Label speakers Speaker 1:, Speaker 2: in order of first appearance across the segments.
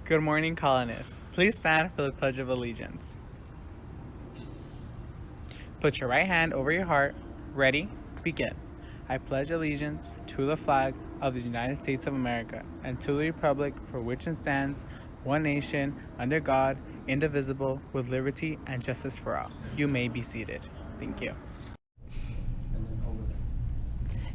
Speaker 1: Good morning, colonists. Please stand for the Pledge of Allegiance. Put your right hand over your heart. Ready? Begin. I pledge allegiance to the flag of the United States of America and to the republic for which it stands, one nation, under God, indivisible, with liberty and justice for all. You may be seated. Thank you.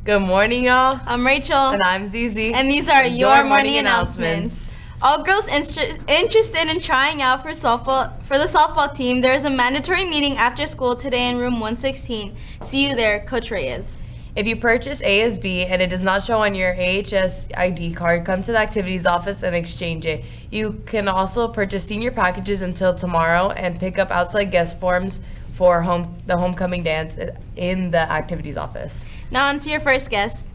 Speaker 2: Good morning, y'all.
Speaker 3: I'm Rachel.
Speaker 2: And I'm Zizi.
Speaker 3: And these are your morning announcements. All girls interested in trying out for the softball team, there is a mandatory meeting after school today in room 116. See you there, Coach Reyes.
Speaker 2: If you purchase ASB and it does not show on your AHS ID card, come to the activities office and exchange it. You can also purchase senior packages until tomorrow and pick up outside guest forms for the homecoming dance in the activities office.
Speaker 3: Now on to your first guest.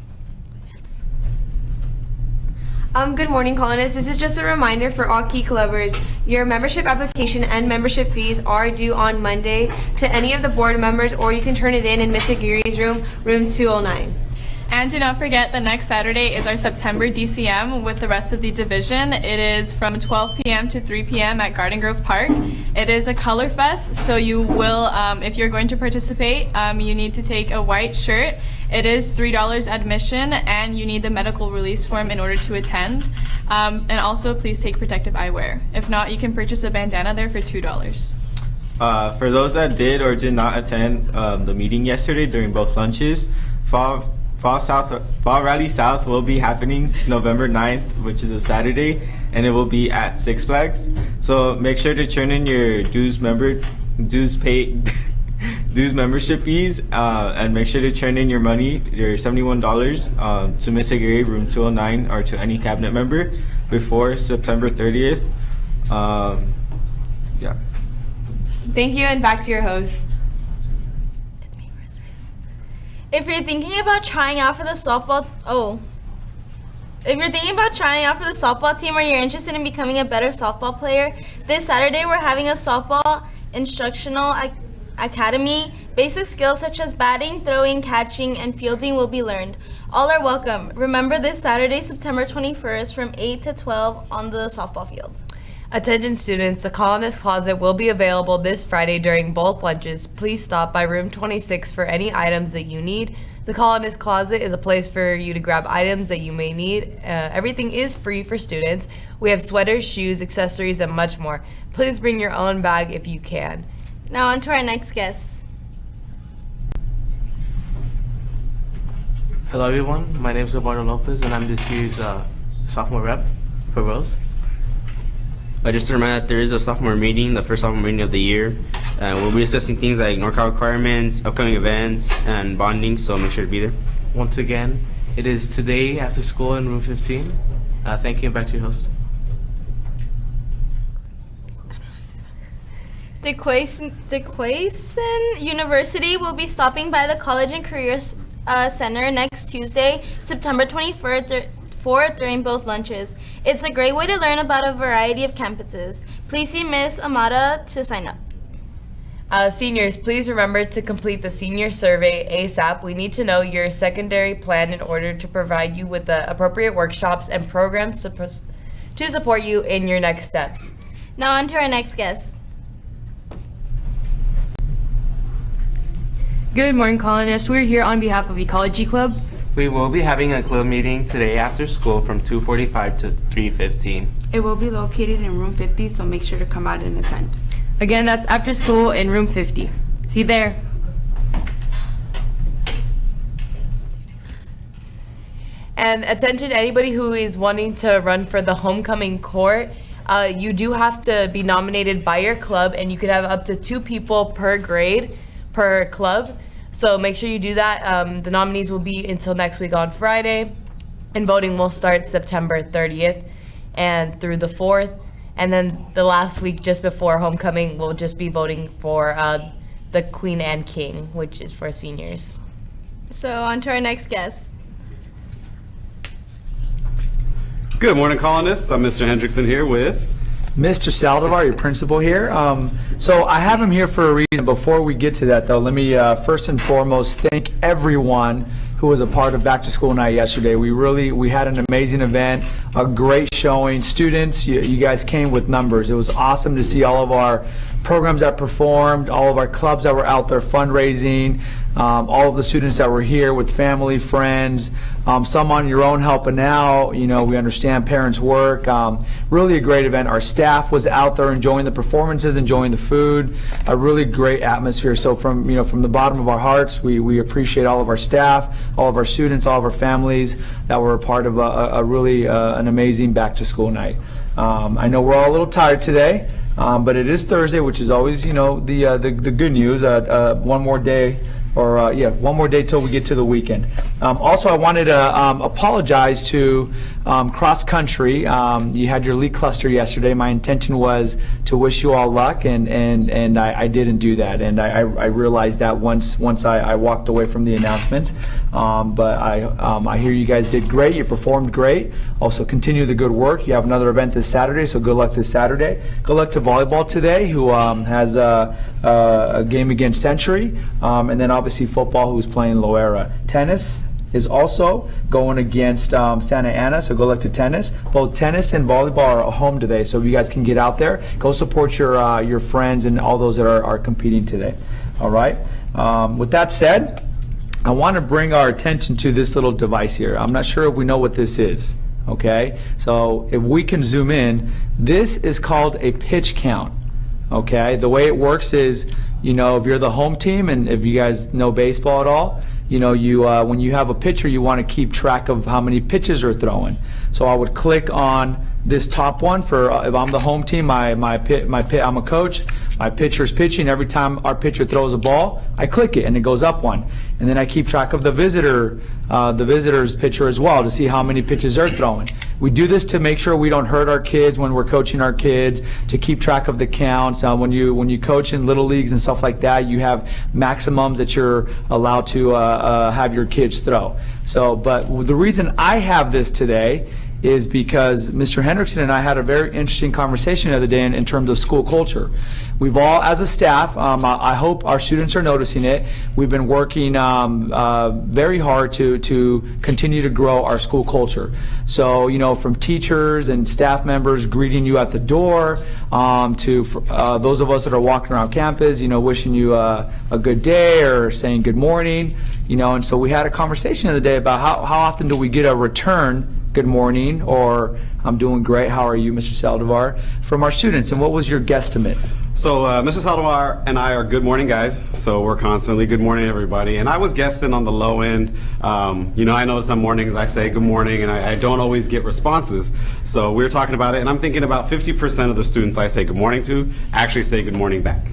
Speaker 4: Good morning, colonists. This is just a reminder for all key clubbers. Your membership application and membership fees are due on Monday to any of the board members, or you can turn it in Ms. Aguirre's room 209.
Speaker 5: And do not forget, the next Saturday is our September DCM with the rest of the division. It is from 12 p.m. to 3 p.m. at Garden Grove Park. It is a color fest, so you will, if you're going to participate, you need to take a white shirt. It is $3 admission, and you need the medical release form in order to attend. And also, please take protective eyewear. If not, you can purchase a bandana there for $2.
Speaker 6: For those that did or did not attend the meeting yesterday during both lunches, Fall Rally South will be happening November 9th, which is a Saturday, and it will be at Six Flags. So make sure to turn in your dues membership fees, and make sure to turn in your money, your $71, to Miss Aguirre, room 209, or to any cabinet member before September 30th. Yeah.
Speaker 4: Thank you, and back to your host.
Speaker 3: If you're thinking about trying out for the softball, team, or you're interested in becoming a better softball player, this Saturday we're having a softball instructional academy. Basic skills such as batting, throwing, catching, and fielding will be learned. All are welcome. Remember this Saturday, September 21st from 8 to 12 on the softball field.
Speaker 2: Attention students, the Colonist Closet will be available this Friday during both lunches. Please stop by room 26 for any items that you need. The Colonist Closet is a place for you to grab items that you may need. Everything is free for students. We have sweaters, shoes, accessories, and much more. Please bring your own bag if you can.
Speaker 3: Now on to our next guest.
Speaker 7: Hello everyone, my name is Roberto Lopez and I'm this year's sophomore rep for Rose.
Speaker 8: Just a reminder that there is a sophomore meeting, the first sophomore meeting of the year. We'll be discussing things like NorCal requirements, upcoming events, and bonding, so make sure to be there.
Speaker 7: Once again, it is today after school in room 15. Thank you, and back to your host.
Speaker 3: DeQuaison University will be stopping by the College and Career Center next Tuesday, September 24th, during both lunches. It's a great way to learn about a variety of campuses. Please see Ms. Amada to sign up.
Speaker 2: Seniors, please remember to complete the senior survey ASAP. We need to know your secondary plan in order to provide you with the appropriate workshops and programs to support you in your next steps.
Speaker 3: Now on to our next guest.
Speaker 9: Good morning, colonists. We're here on behalf of Ecology Club.
Speaker 7: We will be having a club meeting today after school from 2:45 to 3:15.
Speaker 10: It will be located in room 50, so make sure to come out and attend.
Speaker 9: Again, that's after school in room 50. See you there.
Speaker 2: And attention, anybody who is wanting to run for the homecoming court, you do have to be nominated by your club, and you could have up to 2 people per grade per club. So make sure you do that. The nominees will be until next week on Friday, and voting will start September 30th and through the 4th. And then the last week just before homecoming, we'll just be voting for the Queen and King, which is for seniors.
Speaker 3: So on to our next guest.
Speaker 11: Good morning, colonists. I'm Mr. Hendrickson here with
Speaker 12: Mr. Saldivar, your principal here. So I have him here for a reason. Before we get to that, though, let me first and foremost thank everyone who was a part of Back to School Night yesterday. We had an amazing event, a great showing. Students, you guys came with numbers. It was awesome to see all of our programs that performed, all of our clubs that were out there fundraising, all of the students that were here with family, friends, some on your own helping out. You know, we understand parents work. Really a great event. Our staff was out there enjoying the performances, enjoying the food, a really great atmosphere. So from the bottom of our hearts, we appreciate all of our staff, all of our students, all of our families that were a part of a really an amazing back to school night. I know we're all a little tired today. But it is Thursday, which is always, the good news. One more day, one more day till we get to the weekend. Also, I wanted to apologize to cross country. You had your league cluster yesterday. My intention was to wish you all luck, and I didn't do that. And I realized that once I walked away from the announcements. But I hear you guys did great. You performed great. Also, continue the good work. You have another event this Saturday, so good luck this Saturday. Good luck to volleyball today, who has a game against Century, and then obviously football, who's playing Loera. Tennis is also going against Santa Ana, so good luck to tennis. Both tennis and volleyball are home today, so if you guys can get out there, go support your friends and all those that are competing today. All right. With that said, I want to bring our attention to this little device here. I'm not sure if we know what this is. Okay, so if we can zoom in, this is called a pitch count. Okay, the way it works is, if you're the home team, and if you guys know baseball at all, when you have a pitcher, you want to keep track of how many pitches are throwing. So I would click on this top one for if I'm the home team, I'm a coach, my pitcher's pitching. Every time our pitcher throws a ball, I click it and it goes up one. And then I keep track of the visitor's pitcher as well to see how many pitches they're throwing. We do this to make sure we don't hurt our kids when we're coaching our kids, to keep track of the counts. When you coach in little leagues and stuff like that, you have maximums that you're allowed to have your kids throw. So, but the reason I have this today is because Mr. Hendrickson and I had a very interesting conversation the other day in terms of school culture. We've all, as a staff, I hope our students are noticing it, we've been working very hard to continue to grow our school culture. So, from teachers and staff members greeting you at the door, to those of us that are walking around campus, wishing you a good day or saying good morning, and so we had a conversation the other day about how often do we get a return good morning, or I'm doing great, how are you, Mr. Saldivar, from our students, and what was your guesstimate?
Speaker 11: So Mr. Saldivar and I are good morning guys, so we're constantly good morning everybody, and I was guessing on the low end. I know some mornings I say good morning and I don't always get responses, so we were talking about it, and I'm thinking about 50% of the students I say good morning to actually say good morning back.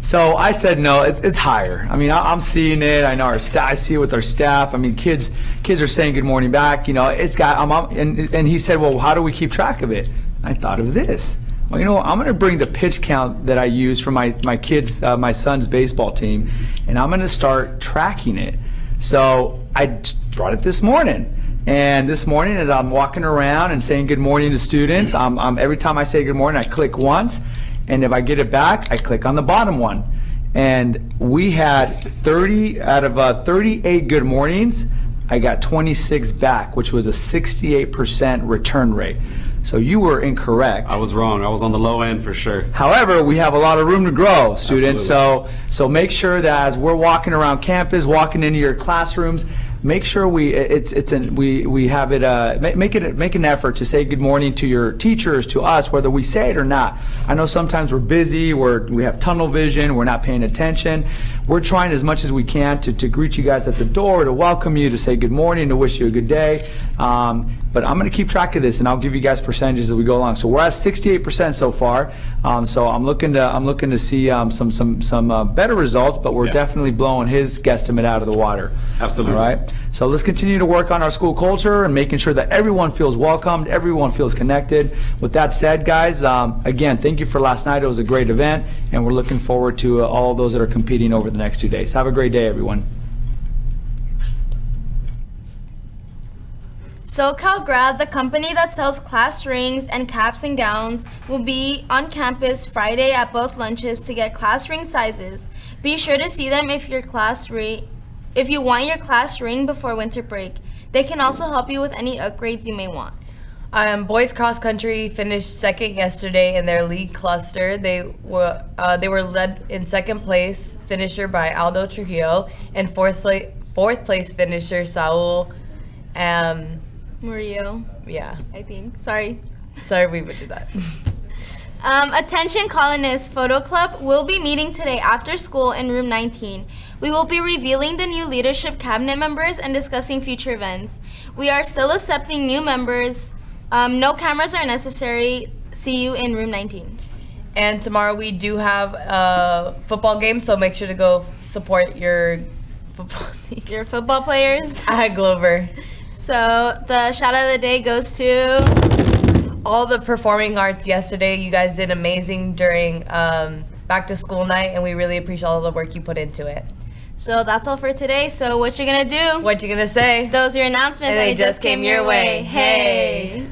Speaker 12: So I said no, it's higher. I mean, I'm seeing it. I know our staff. I see it with our staff. I mean, kids are saying good morning back. It's got. And he said, well, how do we keep track of it? I thought of this. Well, I'm going to bring the pitch count that I use for my kids, my son's baseball team, and I'm going to start tracking it. So I brought it this morning. And this morning, as I'm walking around and saying good morning to students, every time I say good morning, I click once. And if I get it back, I click on the bottom one. And we had 30 out of 38 good mornings, I got 26 back, which was a 68% return rate. So you were incorrect.
Speaker 11: I was wrong. I was on the low end for sure.
Speaker 12: However, we have a lot of room to grow, students.
Speaker 11: Absolutely.
Speaker 12: So make sure that as we're walking around campus, walking into your classrooms, make sure we have it. Make an effort to say good morning to your teachers, to us, whether we say it or not. I know sometimes we're busy, we have tunnel vision, we're not paying attention. We're trying as much as we can to greet you guys at the door, to welcome you, to say good morning, to wish you a good day. But I'm going to keep track of this, and I'll give you guys percentages as we go along. So we're at 68% so far. So I'm looking to see some better results, but we're definitely blowing his guesstimate out of the water.
Speaker 11: Absolutely.
Speaker 12: All right. So let's continue to work on our school culture and making sure that everyone feels welcomed, everyone feels connected. With that said, guys, again, thank you for last night. It was a great event, and we're looking forward to all those that are competing over the next 2 days. Have a great day, everyone.
Speaker 3: SoCal Grad, the company that sells class rings and caps and gowns, will be on campus Friday at both lunches to get class ring sizes. Be sure to see them if your class if you want your class ring before winter break. They can also help you with any upgrades you may want.
Speaker 2: Boys cross country finished second yesterday in their league cluster. They were led in second place finisher by Aldo Trujillo and fourth place finisher Saul
Speaker 3: Murillo,
Speaker 2: yeah.
Speaker 3: I think. Sorry,
Speaker 2: we would do that.
Speaker 3: Attention Colonists Photo Club will be meeting today after school in room 19. We will be revealing the new leadership cabinet members and discussing future events. We are still accepting new members. No cameras are necessary. See you in room 19.
Speaker 2: And tomorrow we do have a football game, so make sure to go support your football team.
Speaker 3: Your football players.
Speaker 2: At Glover.
Speaker 3: So the shout out of the day goes to
Speaker 2: all the performing arts yesterday. You guys did amazing during back to school night, and we really appreciate all the work you put into it.
Speaker 3: So that's all for today. So what you gonna do?
Speaker 2: What you gonna say?
Speaker 3: Those are your announcements,
Speaker 2: and they just came your way.
Speaker 3: Hey.